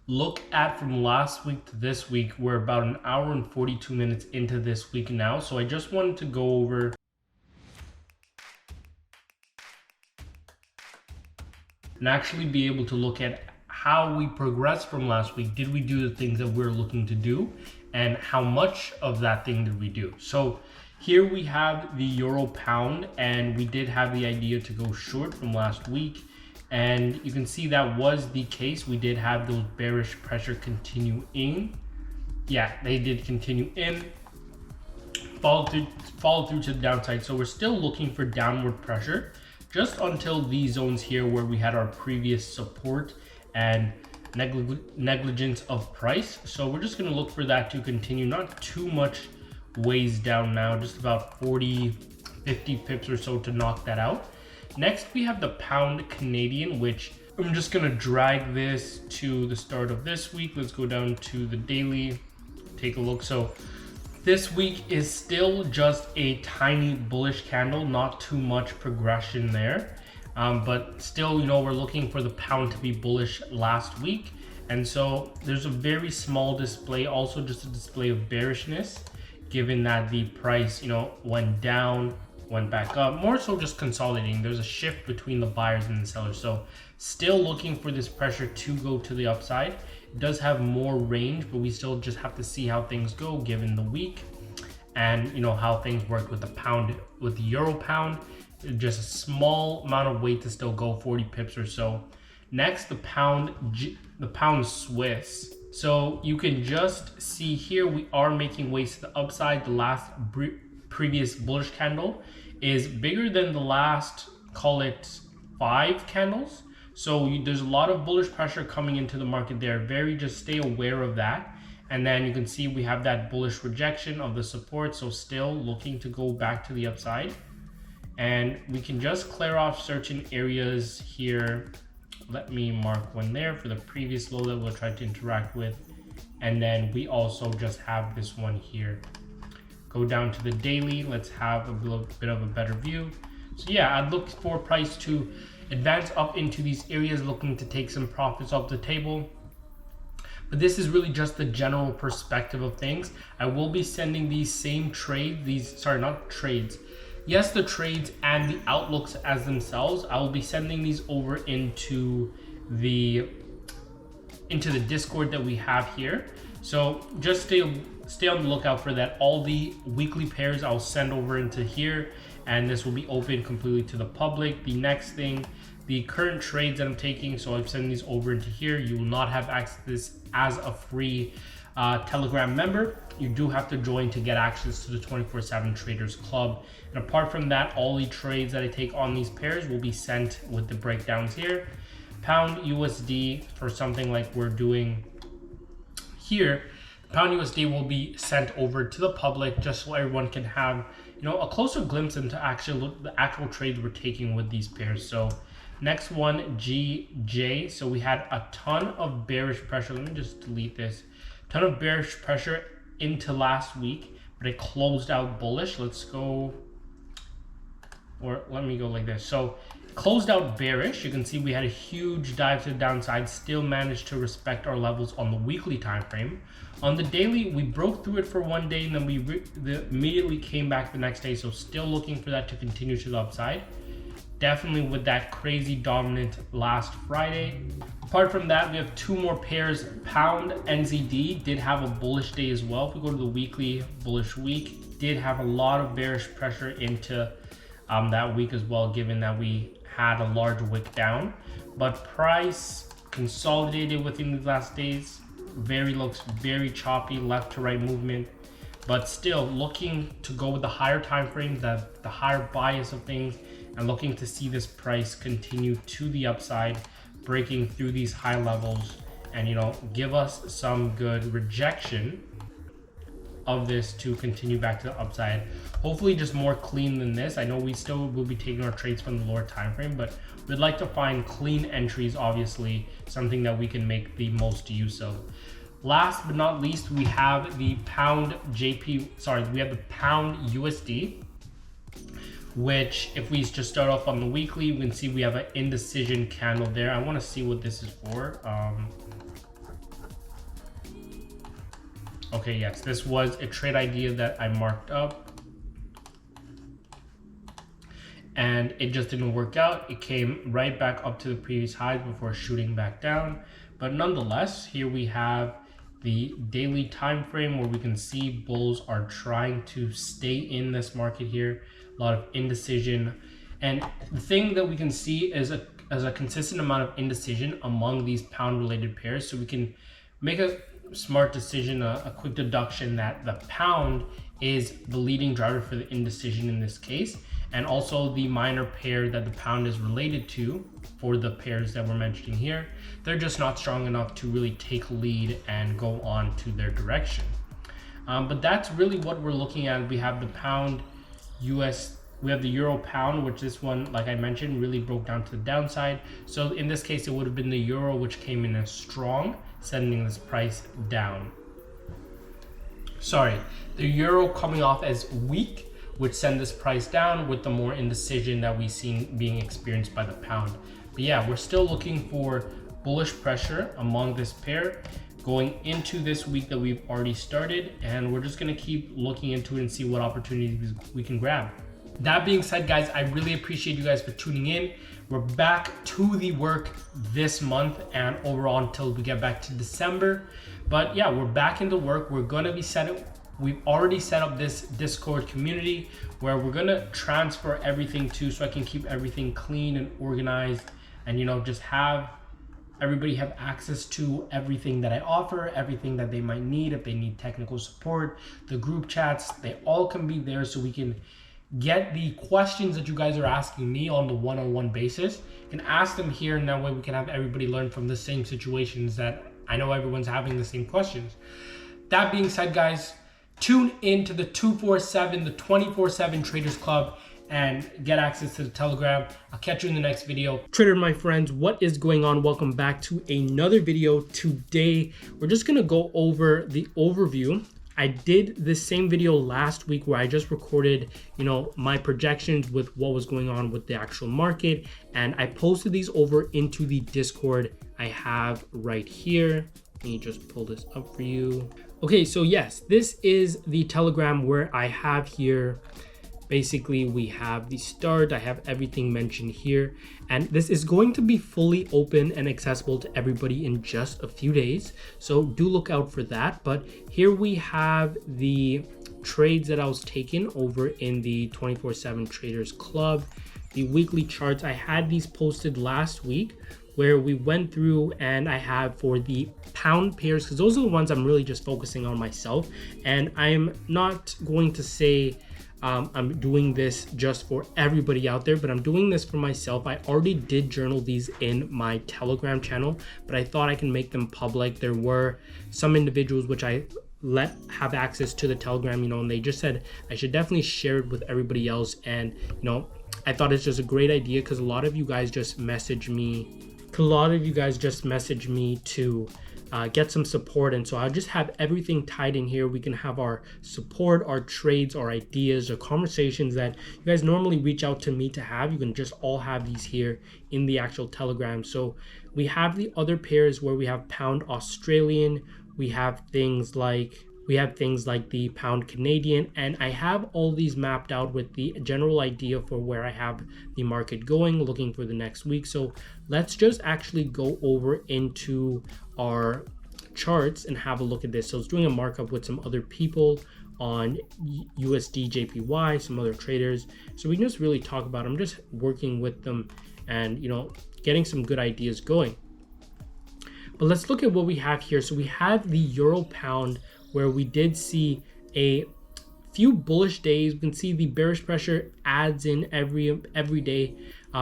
look at from last week to this week, we're about an hour and 42 minutes into this week now. So I just wanted to go over and actually be able to look at how we progressed from last week. Did we do the things that we're looking to do? And how much of that thing did we do? So here we have the euro pound, and we did have the idea to go short from last week. And you can see that was the case. We did have those bearish pressure continue in. Yeah, they did continue in. Follow through to the downside. So we're still looking for downward pressure just until these zones here where we had our previous support and negligence of price. So we're just going to look for that to continue, not too much ways down now, just about 40, 50 pips or so to knock that out. Next, we have the pound Canadian, which I'm just going to drag this to the start of this week. Let's go down to the daily, take a look. So this week is still just a tiny bullish candle, not too much progression there. But still, we're looking for the pound to be bullish last week. And so there's a very small display, also just a display of bearishness, given that the price, went down, went back up, more so just consolidating. There's a shift between the buyers and the sellers. So still looking for this pressure to go to the upside. It does have more range, but we still just have to see how things go given the week and how things work with the pound, with the euro pound. Just a small amount of weight to still go, 40 pips or so. Next, the pound Swiss. So you can just see here we are making ways to the upside. The last previous bullish candle is bigger than the last, call it 5 candles. So there's a lot of bullish pressure coming into the market there. Just stay aware of that. And then you can see we have that bullish rejection of the support. So still looking to go back to the upside. And we can just clear off certain areas here. Let me mark one there for the previous low that we'll try to interact with. And then we also just have this one here. Go down to the daily. Let's have a little bit of a better view. So yeah, I'd look for price to advance up into these areas, looking to take some profits off the table. But this is really just the general perspective of things. I will be sending these same trades, the trades and the outlooks as themselves. I will be sending these over into the Discord that we have here. So just stay on the lookout for that. All the weekly pairs I'll send over into here, and this will be open completely to the public. The next thing, the current trades that I'm taking, so I'm sending these over into here. You will not have access to this as a free Telegram member. You do have to join to get access to the 24/7 Traders Club. And apart from that, all the trades that I take on these pairs will be sent with the breakdowns here. Pound USD, for something like we're doing here, Pound USD will be sent over to the public just so everyone can have a closer glimpse into the actual trades we're taking with these pairs. So next one, GJ. So we had a ton of bearish pressure. Let me just delete this. Ton of bearish pressure into last week, but it closed out bullish. Let's go, or let me go like this. So closed out bearish. You can see we had a huge dive to the downside, still managed to respect our levels on the weekly time frame. On the daily, we broke through it for one day, and then we immediately came back the next day. So still looking for that to continue to the upside. Definitely with that crazy dominant last Friday. Apart from that, we have 2 more pairs. Pound NZD did have a bullish day as well. If we go to the weekly bullish week, did have a lot of bearish pressure into that week as well, given that we had a large wick down. But price consolidated within the last days. Looks very choppy, left to right movement, but still looking to go with the higher time frames, the higher bias of things, and looking to see this price continue to the upside, breaking through these high levels, and give us some good rejection of this to continue back to the upside. Hopefully just more clean than this. I know we still will be taking our trades from the lower time frame, but we'd like to find clean entries, obviously something that we can make the most use of. Last but not least, we have the pound USD, which if we just start off on the weekly, we can see we have an indecision candle there. I want to see what this is for. Okay, yes, this was a trade idea that I marked up and it just didn't work out. It came right back up to the previous highs before shooting back down. But nonetheless, here we have the daily time frame where we can see bulls are trying to stay in this market here. A lot of indecision. And the thing that we can see is a consistent amount of indecision among these pound related pairs. So we can make a smart decision, a quick deduction that the pound is the leading driver for the indecision in this case, and also the minor pair that the pound is related to for the pairs that we're mentioning here. They're just not strong enough to really take lead and go on to their direction. But that's really what we're looking at. We have the pound US, we have the euro pound, which this one, like I mentioned, really broke down to the downside. So in this case, it would have been the euro, which came in as strong, sending this price down. Sorry, the euro coming off as weak, which send this price down with the more indecision that we've seen being experienced by the pound. But yeah, we're still looking for bullish pressure among this pair going into this week that we've already started, and we're just gonna keep looking into it and see what opportunities we can grab. That being said, guys, I really appreciate you guys for tuning in. We're back to the work this month and overall until we get back to December. But yeah, we're back into work. We're gonna be we've already set up this Discord community where we're gonna transfer everything to, so I can keep everything clean and organized, and just have everybody have access to everything that I offer, everything that they might need. If they need technical support, the group chats, they all can be there, so we can get the questions that you guys are asking me on the one-on-one basis. You can ask them here, and that way we can have everybody learn from the same situations that I know everyone's having the same questions. That being said, guys, tune in to the 247, the 24/7 Traders Club, and get access to the Telegram. I'll catch you in the next video. Trader, my friends, what is going on? Welcome back to another video. Today, we're just gonna go over the overview. I did this same video last week where I just recorded, my projections with what was going on with the actual market, and I posted these over into the Discord I have right here. Let me just pull this up for you. Okay, so yes, this is the Telegram where I have here, basically we have the start, I have everything mentioned here, and this is going to be fully open and accessible to everybody in just a few days, so do look out for that. But here we have the trades that I was taking over in the 24/7 Traders Club. The weekly charts, I had these posted last week where we went through, and I have for the pound pairs, because those are the ones I'm really just focusing on myself, and I'm not going to say I'm doing this just for everybody out there, but I'm doing this for myself. I already did journal these in my Telegram channel, but I thought I can make them public. There were some individuals which I let have access to the Telegram, and they just said I should definitely share it with everybody else. And I thought it's just a great idea, because a lot of you guys just message me to get some support, and so I'll just have everything tied in here. We can have our support, our trades, our ideas, our conversations that you guys normally reach out to me to have. You can just all have these here in the actual Telegram. So we have the other pairs where we have pound Australian, we have things like the pound Canadian, and I have all these mapped out with the general idea for where I have the market going, looking for the next week. So let's just actually go over into our charts and have a look at this. So I was doing a markup with some other people on USD JPY, some other traders. So we can just really talk about, I'm just working with them and getting some good ideas going. But let's look at what we have here. So we have the euro pound, where we did see a few bullish days. We can see the bearish pressure adds in every day,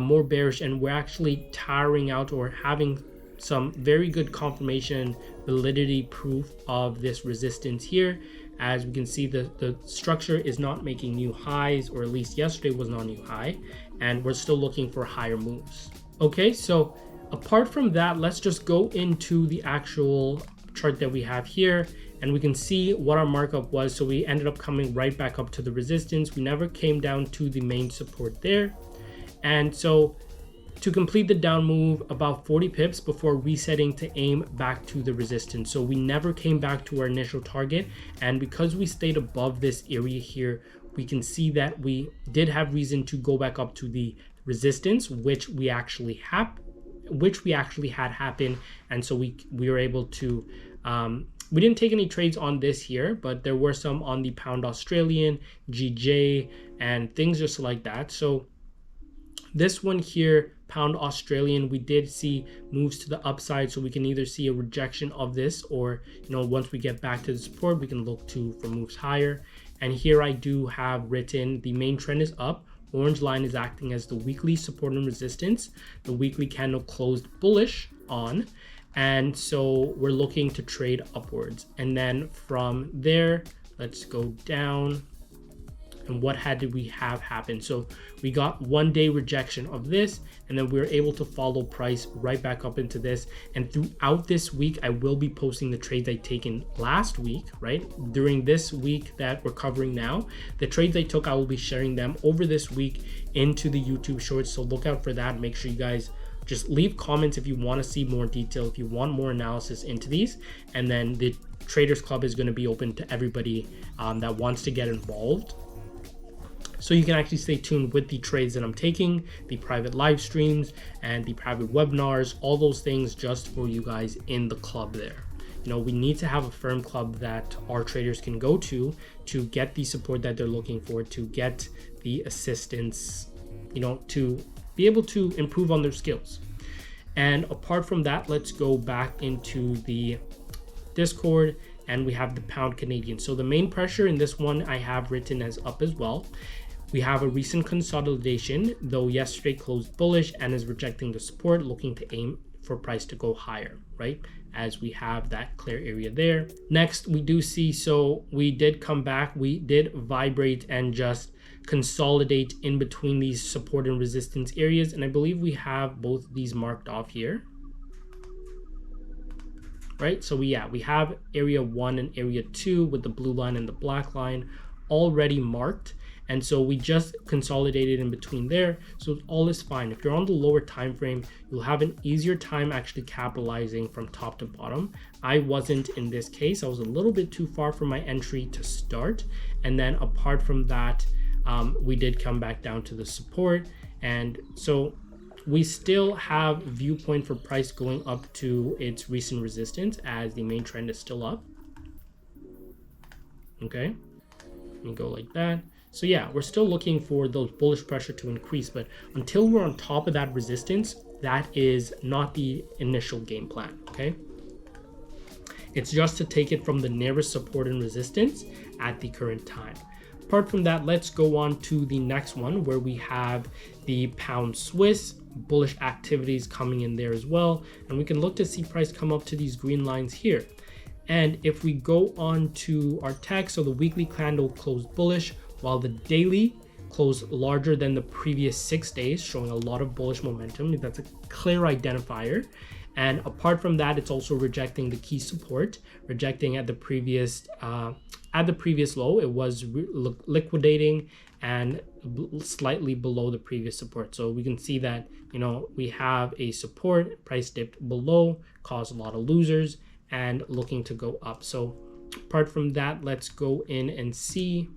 more bearish, and we're actually tiring out or having some very good confirmation validity proof of this resistance here. As we can see, the structure is not making new highs, or at least yesterday was not a new high, and we're still looking for higher moves. Okay, so apart from that, let's just go into the actual chart that we have here, and we can see what our markup was. So we ended up coming right back up to the resistance. We never came down to the main support there, and so to complete the down move about 40 pips before resetting to aim back to the resistance. So we never came back to our initial target, and because we stayed above this area here, we can see that we did have reason to go back up to the resistance, which we actually had happen. And so we were able to we didn't take any trades on this here, but there were some on the pound Australian, GJ, and things just like that. So this one here, pound Australian, we did see moves to the upside, so we can either see a rejection of this, or once we get back to the support, we can look for moves higher. And here I do have written the main trend is up. Orange line is acting as the weekly support and resistance. The weekly candle closed bullish on, and so we're looking to trade upwards. And then from there, let's go down. And what did we have happen? So we got 1 day rejection of this, and then we were able to follow price right back up into this. And throughout this week, I will be posting the trades I taken last week, right? During this week that we're covering now, the trades I took, I will be sharing them over this week into the YouTube shorts. So look out for that. Make sure you guys just leave comments if you want to see more detail, if you want more analysis into these. And then the Traders Club is going to be open to everybody that wants to get involved. So you can actually stay tuned with the trades that I'm taking, the private live streams and the private webinars, all those things just for you guys in the club there. We need to have a firm club that our traders can go to get the support that they're looking for, to get the assistance, to be able to improve on their skills. And apart from that, let's go back into the Discord, and we have the pound Canadian. So the main pressure in this one I have written as up as well. We have a recent consolidation, though yesterday closed bullish and is rejecting the support, looking to aim for price to go higher, right? As we have that clear area there. Next, we do see, so we did come back, we did vibrate and just consolidate in between these support and resistance areas. And I believe we have both these marked off here, right? So we have area 1 and area 2 with the blue line and the black line already marked. And so we just consolidated in between there. So all is fine. If you're on the lower time frame, you'll have an easier time actually capitalizing from top to bottom. I wasn't in this case. I was a little bit too far from my entry to start. And then apart from that, we did come back down to the support. And so we still have viewpoint for price going up to its recent resistance, as the main trend is still up. Okay, let me go like that. So yeah, we're still looking for those bullish pressure to increase, but until we're on top of that resistance, that is not the initial game plan, okay? It's just to take it from the nearest support and resistance at the current time. Apart from that, let's go on to the next one, where we have the pound Swiss, bullish activities coming in there as well. And we can look to see price come up to these green lines here. And if we go on to our text, so the weekly candle closed bullish, while the daily closed larger than the previous 6 days, showing a lot of bullish momentum. That's a clear identifier. And apart from that, it's also rejecting the key support, rejecting at the previous low. It was liquidating and slightly below the previous support. So we can see that, we have a support, price dipped below, caused a lot of losers, and looking to go up. So apart from that, let's go in and see.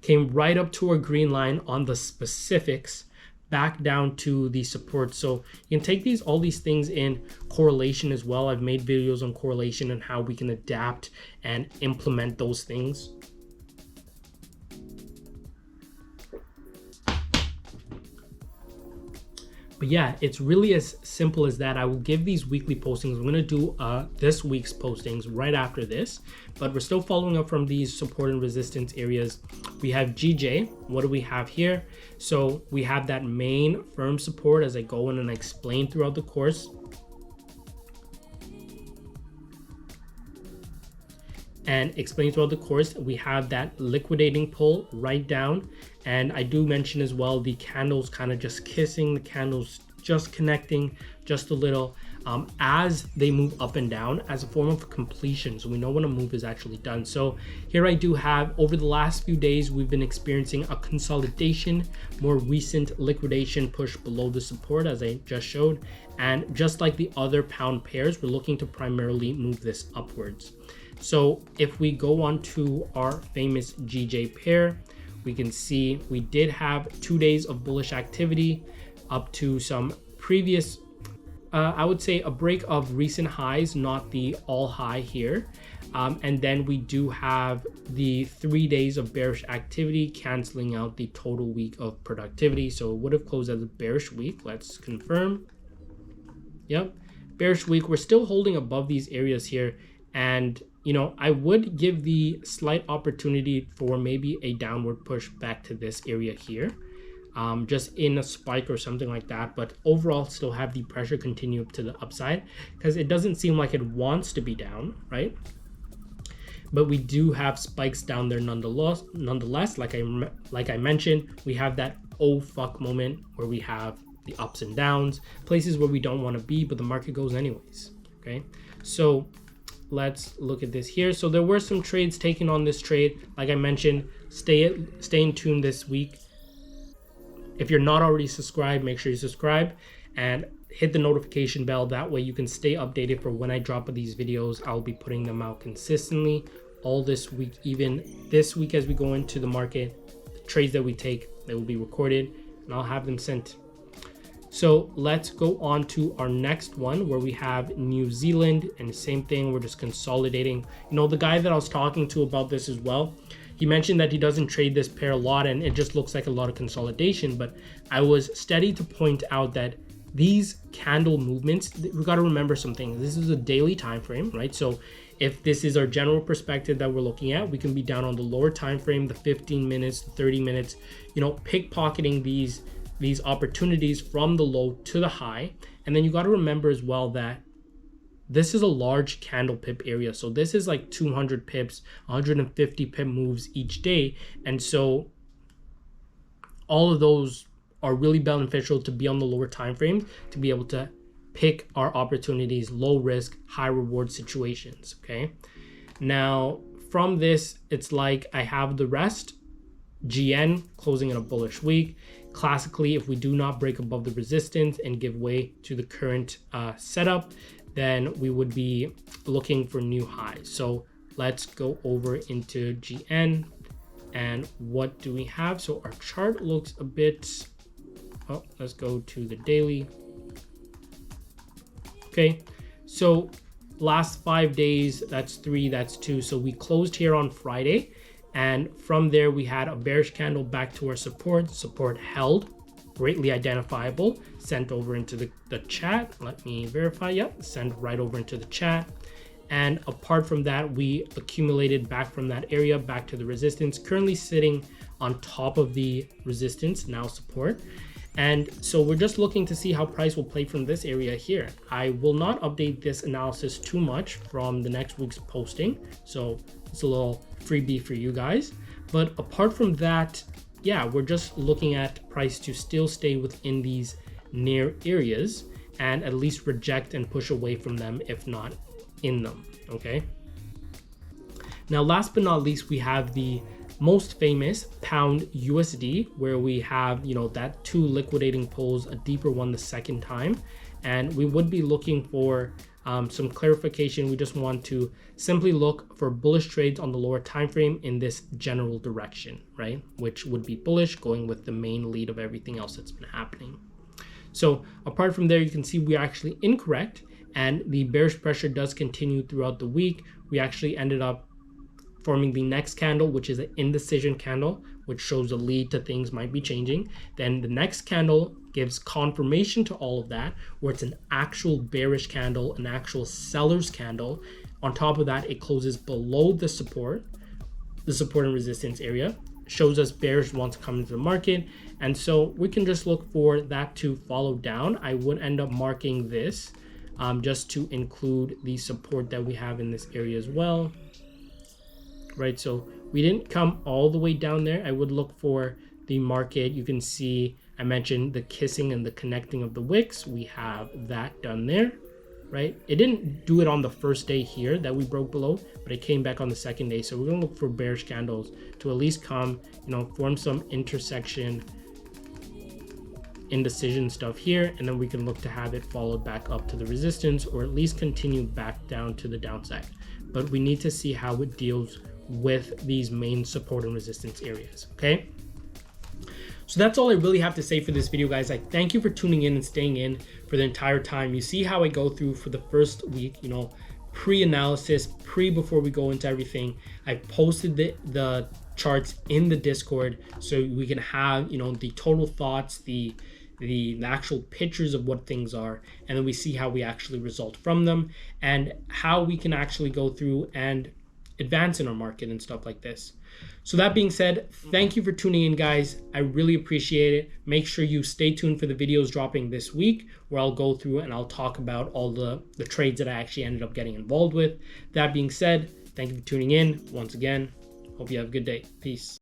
Came right up to our green line on the specifics, back down to the support. So you can take all these things in correlation as well. I've made videos on correlation and how we can adapt and implement those things. But yeah, it's really as simple as that. I will give these weekly postings. I'm going to do this week's postings right after this, but we're still following up from these support and resistance areas. We have GJ. What do we have here? So we have that main firm support, as I go in and explain throughout the course. We have that liquidating pull right down. And I do mention as well, the candles kind of just kissing, the candles just connecting just a little. as they move up and down as a form of completion. So we know when a move is actually done. So here I do have, over the last few days, we've been experiencing a consolidation, more recent liquidation push below the support as I just showed. And just like the other pound pairs, we're looking to primarily move this upwards. So if we go on to our famous GJ pair, we can see we did have 2 days of bullish activity up to some previous, I would say a break of recent highs, not the all high here. And then we do have the 3 days of bearish activity canceling out the total week of productivity. So it would have closed as a bearish week. Let's confirm. Yep, bearish week. We're still holding above these areas here. And, you know, I would give the slight opportunity for maybe a downward push back to this area here. Just in a spike or something like that, but overall still have the pressure continue up to the upside because it doesn't seem like it wants to be down, right? But we do have spikes down there nonetheless. Like I mentioned, we have that oh fuck moment where we have the ups and downs, places where we don't want to be, but the market goes anyways. Okay, so let's look at this here. So there were some trades taken on this trade. Like I mentioned, stay in tune this week. If you're not already subscribed, make sure you subscribe and hit the notification bell. That way you can stay updated for when I drop these videos. I'll be putting them out consistently all this week, even this week as we go into the market. The trades that we take, they will be recorded and I'll have them sent. So let's go on to our next one where we have New Zealand, and the same thing, we're just consolidating. You know, the guy that I was talking to about this as well, he mentioned that he doesn't trade this pair a lot and it just looks like a lot of consolidation, but I was steady to point out that these candle movements, we got to remember something. This is a daily time frame, right? So if this is our general perspective that we're looking at, we can be down on the lower time frame, the 15 minutes, the 30 minutes, you know, pickpocketing these opportunities from the low to the high. And then you got to remember as well that this is a large candle pip area. So this is like 200 pips, 150 pip moves each day. And so all of those are really beneficial to be on the lower time frames to be able to pick our opportunities, low risk, high reward situations. Okay. Now from this, it's like I have the rest. GN closing in a bullish week. Classically, if we do not break above the resistance and give way to the current setup, then we would be looking for new highs. So let's go over into GN and what do we have? So our chart looks a bit, oh, let's go to the daily. Okay, so last 5 days, that's 3, that's 2. So we closed here on Friday. And from there, we had a bearish candle back to our support held, greatly identifiable, sent over into the chat. Let me verify. Yep, sent right over into the chat. And apart from that, we accumulated back from that area back to the resistance, currently sitting on top of the resistance, now support. And so we're just looking to see how price will play from this area here. I will not update this analysis too much from the next week's posting. So it's a little freebie for you guys. But apart from that, yeah, we're just looking at price to still stay within these near areas and at least reject and push away from them, if not in them. Okay. Now, last but not least, we have the most famous pound USD, where we have, you know, that 2 liquidating pulls, a deeper one the second time, and we would be looking for some clarification. We just want to simply look for bullish trades on the lower time frame in this general direction, right? Which would be bullish, going with the main lead of everything else that's been happening. So apart from there, you can see we're actually incorrect, and the bearish pressure does continue throughout the week. We actually ended up forming the next candle, which is an indecision candle, which shows a lead to things might be changing. Then the next candle gives confirmation to all of that, where it's an actual bearish candle, an actual seller's candle. On top of that, it closes below the support and resistance area, shows us bearish wants to come into the market. And so we can just look for that to follow down. I would end up marking this just to include the support that we have in this area as well. Right, so we didn't come all the way down there. I would look for the market. You can see I mentioned the kissing and the connecting of the wicks. We have that done there. right? It didn't do it on the first day here that we broke below, but it came back on the second day. So we're gonna look for bearish candles to at least come, form some intersection indecision stuff here, and then we can look to have it followed back up to the resistance, or at least continue back down to the downside. But we need to see how it deals with these main support and resistance areas. Okay, so that's all I really have to say for this video, guys. I thank you for tuning in and staying in for the entire time. You see how I go through for the first week, pre-analysis, before we go into everything. I posted the charts in the Discord so we can have the total thoughts, the actual pictures of what things are, and then we see how we actually result from them and how we can actually go through and advance in our market and stuff like this. So that being said, thank you for tuning in, guys. I really appreciate it. Make sure you stay tuned for the videos dropping this week, where I'll go through and I'll talk about all the trades that I actually ended up getting involved with. That being said, thank you for tuning in once again. Hope you have a good day. Peace.